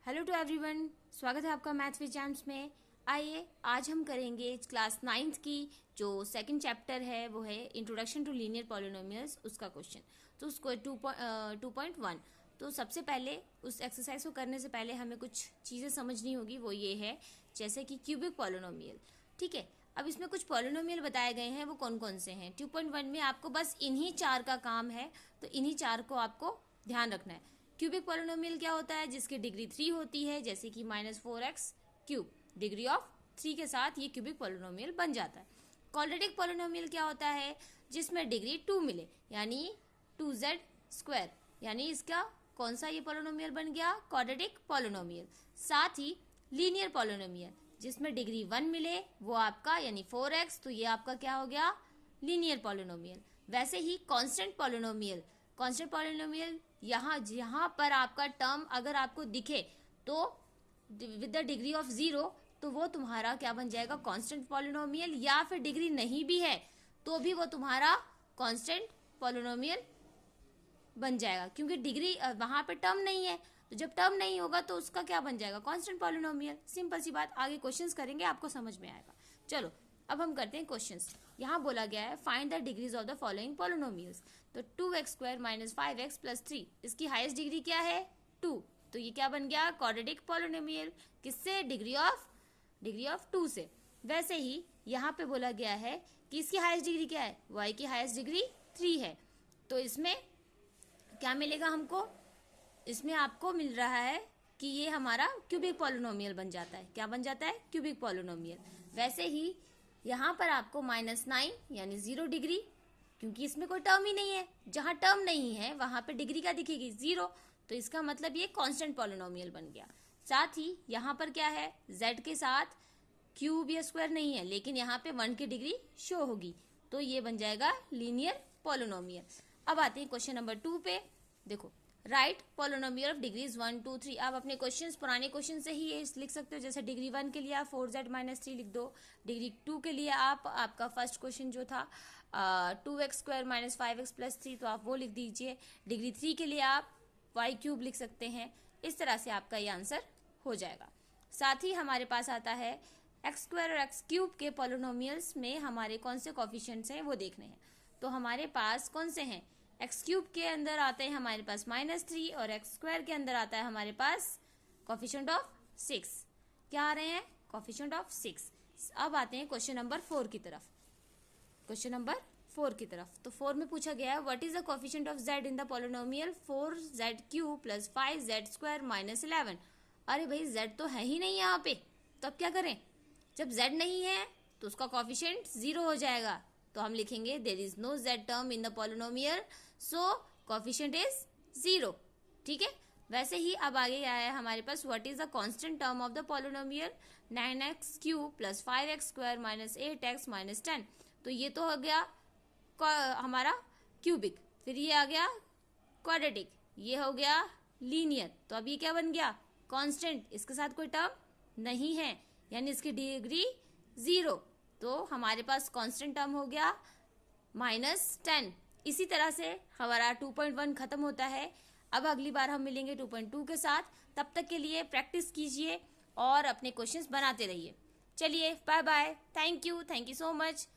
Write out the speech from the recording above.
Hello to everyone, स्वागत है आपका मैथ्स विद जैम्स में। आइए आज हम करेंगे क्लास 9th की जो सेकंड चैप्टर है वो है इंट्रोडक्शन टू लीनियर पॉलिनोमियल्स, उसका क्वेश्चन। तो उसको 2.1। तो सबसे पहले उस एक्सरसाइज को करने से पहले हमें कुछ चीज़ें समझनी होगी, वो ये है जैसे कि क्यूबिक पॉलिनोमियल। ठीक है, अब इसमें कुछ पॉलिनोमियल बताए गए हैं, वो कौन कौन से हैं। 2.1 में आपको बस इन्हीं चार का काम है, तो इन्हीं चार को आपको ध्यान रखना है। क्यूबिक पॉलिनोमियल क्या होता है? जिसकी डिग्री 3 होती है, जैसे कि -4x³ डिग्री ऑफ 3 के साथ ये क्यूबिक पॉलिनोमियल बन जाता है। क्वाड्रेटिक पॉलिनोमियल क्या होता है? जिसमें डिग्री 2 मिले, यानी 2z², यानी इसका कौन सा ये पॉलिनोमियल बन गया? Quadratic polynomial. साथ ही लीनियर पॉलिनोमियल जिसमें डिग्री 1 मिले, वो आपका यानी 4x, तो ये आपका क्या हो गया? Linear polynomial. वैसे ही कांस्टेंट पॉलिनोमियल यहाँ पर आपका टर्म अगर आपको दिखे तो विद द डिग्री ऑफ 0, तो वो तुम्हारा क्या बन जाएगा? Constant polynomial. या फिर डिग्री नहीं भी है तो भी वो तुम्हारा कांस्टेंट पॉलिनोमियल बन जाएगा, क्योंकि डिग्री वहां पे टर्म नहीं है। तो जब टर्म नहीं होगा तो उसका क्या बन जाएगा? Constant polynomial. सिंपल सी बात, आगे क्वेश्चंस करेंगे आपको समझ में आएगा। चलो अब हम करते हैं क्वेश्चंस। यहाँ बोला गया है find the degrees of the following polynomials. तो 2x² - 5x + 3, इसकी हाईएस्ट डिग्री क्या है? 2। तो ये क्या बन गया? Quadratic polynomial. किससे? डिग्री ऑफ 2 से। वैसे ही यहाँ पे बोला गया है कि इसकी हाईएस्ट डिग्री क्या है? y की हाईएस्ट डिग्री 3 है। तो इसमें क्या मिलेगा हमको? इसमें आपको मिल रहा है कि ये हमारा क्यूबिक पॉलिनोमियल बन जाता है। क्या बन जाता है? Cubic polynomial. वैसे ही यहाँ पर आपको -9 यानी 0 डिग्री, क्योंकि इसमें कोई टर्म ही नहीं है। जहाँ टर्म नहीं है वहां पे डिग्री क्या दिखेगी? 0। तो इसका मतलब ये कांस्टेंट पॉलिनोमियल बन गया। साथ ही यहाँ पर क्या है? z के साथ क्यूब या स्क्वायर नहीं है, लेकिन यहाँ पे 1 की डिग्री शो होगी, तो ये बन जाएगा लीनियर पॉलिनोमियल। अब आते हैं क्वेश्चन नंबर 2 पे। देखो, राइट पॉलिनोमियल ऑफ डिग्रीज 1, 2, 3। आप अपने क्वेश्चंस पुराने क्वेश्चन से ही ये लिख सकते हो। जैसे डिग्री 1 के लिए आप 4z - 3 लिख दो। डिग्री 2 के लिए आपका फर्स्ट क्वेश्चन जो था 2x² - 5x + 3, तो आप वो लिख दीजिए। डिग्री 3 के लिए आप y³ लिख सकते हैं। इस तरह से आपका ये आंसर हो जाएगा। साथ ही हमारे पास आता है x² और x³ के पॉलिनोमियल्स में हमारे कौन से कोफिशिएंट्स हैं वो देखने हैं। तो हमारे पास कौन से हैं? x³ के अंदर आते हैं हमारे पास -3 और x² के अंदर आता है हमारे पास कोफिशिएंट ऑफ 6। क्या आ रहे हैं? Coefficient of 6। अब आते हैं क्वेश्चन नंबर 4 की तरफ। तो 4 में पूछा गया है what is the coefficient of z in the polynomial 4z³ + 5z² - 11। अरे भाई z तो है ही नहीं यहाँ पे, तो अब क्या करें? जब z नहीं है तो उसका कोफिशिएंट 0 हो जाएगा, तो हम लिखेंगे there is no z term in the polynomial, so coefficient is 0। ठीक है, वैसे ही अब आगे आया है हमारे पास what is the constant term of the polynomial 9x³ + 5x² - 8x - 10। तो ये तो हो गया हमारा क्यूबिक, फिर ये आ गया क्वाड्रेटिक, ये हो गया लीनियर। तो अब ये क्या बन गया? कांस्टेंट। इसके साथ कोई टर्म नहीं है, यानी इसकी डिग्री 0। तो हमारे पास कांस्टेंट टर्म हो गया -10। इसी तरह से हमारा 2.1 खत्म होता है। अब अगली बार हम मिलेंगे 2.2 के साथ। तब तक के लिए प्रैक्टिस कीजिए और अपने क्वेश्चंस बनाते रहिए। चलिए bye bye, thank you so much.